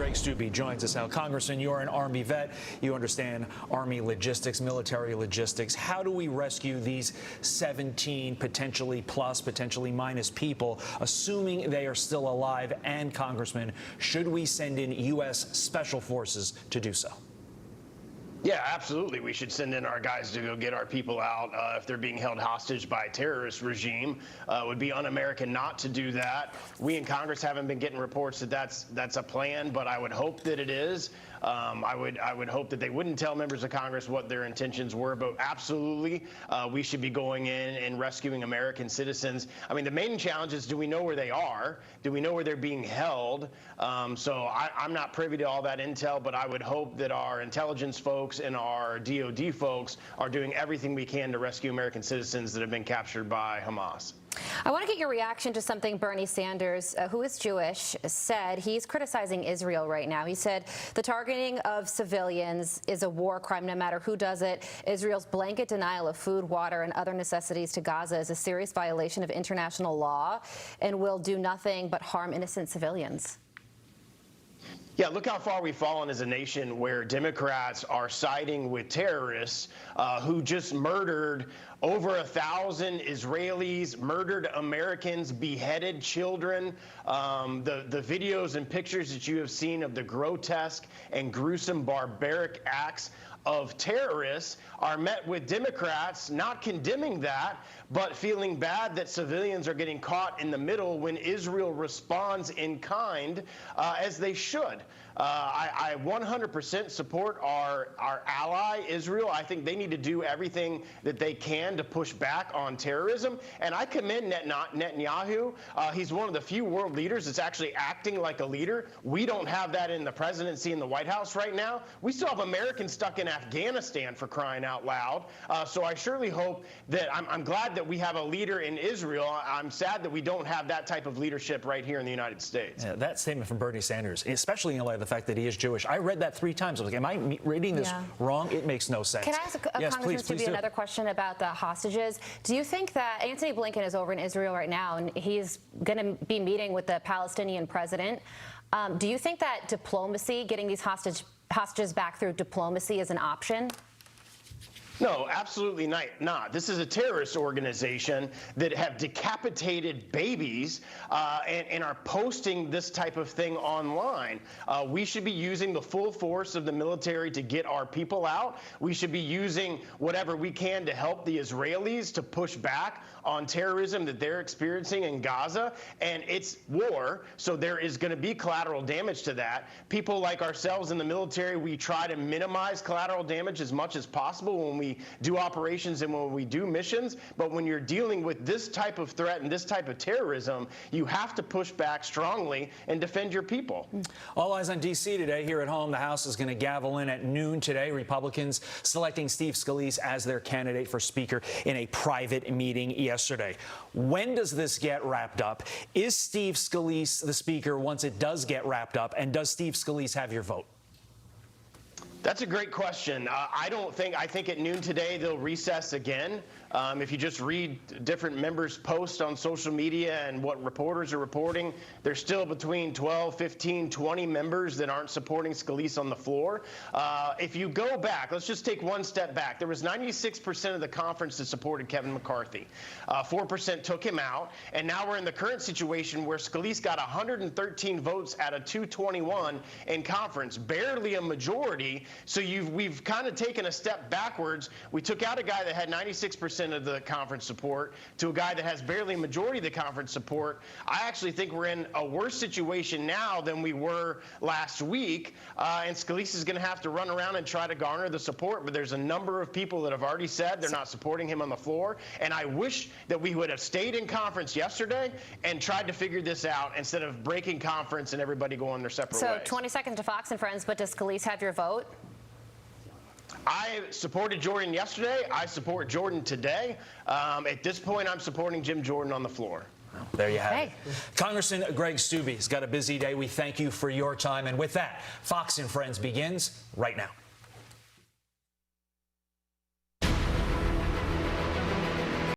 Greg Steube joins us now. Congressman, you're an Army vet. You understand Army logistics, military logistics. How do we rescue these 17 potentially plus, potentially minus people, assuming they are still alive? And, Congressman, should we send in U.S. Special Forces to do so? Yeah, absolutely. We should send in our guys to go get our people out if they're being held hostage by a terrorist regime. It would be un-American not to do that. We in Congress haven't been getting reports that that's a plan, but I would hope that it is. I would hope that they wouldn't tell members of Congress what their intentions were, but absolutely, we should be going in and rescuing American citizens. I mean, the main challenge is, do we know where they are? Do we know where they're being held? So I'm not privy to all that intel, but I would hope that our intelligence folks and our DOD folks are doing everything we can to rescue American citizens that have been captured by Hamas. I want to get your reaction to something Bernie Sanders, who is Jewish, said. He's criticizing Israel right now. He said the targeting of civilians is a war crime no matter who does it. Israel's blanket denial of food, water, and other necessities to Gaza is a serious violation of international law and will do nothing but harm innocent civilians. Yeah, look how far we've fallen as a nation where Democrats are siding with terrorists who just murdered over 1,000 Israelis, murdered Americans, beheaded children. The videos and pictures that you have seen of the grotesque and gruesome barbaric acts of terrorists are met with Democrats not condemning that, but feeling bad that civilians are getting caught in the middle when Israel responds in kind, as they should. I 100% support our ally, Israel. I think they need to do everything that they can to push back on terrorism. And I commend Netanyahu. He's one of the few world leaders that's actually acting like a leader. We don't have that in the presidency in the White House right now. We still have Americans stuck in Afghanistan, for crying out loud. So I surely hope that I'm glad that we have a leader in Israel. I'm sad that we don't have that type of leadership right here in the United States. Yeah, that statement from Bernie Sanders, especially in light of the fact that he is Jewish. I read that 3 times. I was like, am I reading this wrong? It makes no sense. Can I ask Congressman Steube another question about the hostages? Do you think that Antony Blinken is over in Israel right now and he's going to be meeting with the Palestinian president? Do you think that diplomacy, getting these hostages back through diplomacy, is an option? No, absolutely not. This is a terrorist organization that have decapitated babies and are posting this type of thing online. We should be using the full force of the military to get our people out. We should be using whatever we can to help the Israelis to push back on terrorism that they're experiencing in Gaza. And it's war, so there is going to be collateral damage to that. People like ourselves in the military, we try to minimize collateral damage as much as possible when we do operations and when we do missions. But when you're dealing with this type of threat and this type of terrorism, you have to push back strongly and defend your people. All eyes on D.C. today. Here at home, the House is going to gavel in at noon today. Republicans selecting Steve Scalise as their candidate for Speaker in a private meeting yesterday. When does this get wrapped up? Is Steve Scalise the Speaker once it does get wrapped up? And does Steve Scalise have your vote? That's a great question. I think at noon today they'll recess again. If you just read different members' posts on social media and what reporters are reporting, there's still between 12, 15, 20 members that aren't supporting Scalise on the floor. If you go back, let's just take one step back. There was 96% of the conference that supported Kevin McCarthy. 4% took him out, and now we're in the current situation where Scalise got 113 votes out of 221 in conference, barely a majority. So we've kind of taken a step backwards. We took out a guy that had 96% of the conference support to a guy that has barely a majority of the conference support. I actually think we're in a worse situation now than we were last week, and Scalise is going to have to run around and try to garner the support, but there's a number of people that have already said they're not supporting him on the floor, and I wish that we would have stayed in conference yesterday and tried to figure this out instead of breaking conference and everybody going their separate ways. So 20 seconds to Fox and Friends, but does Scalise have your vote? I supported Jordan yesterday. I support Jordan today. At this point, I'm supporting Jim Jordan on the floor. Well, there you have it. Congressman Greg Steube has got a busy day. We thank you for your time. And with that, Fox and Friends begins right now.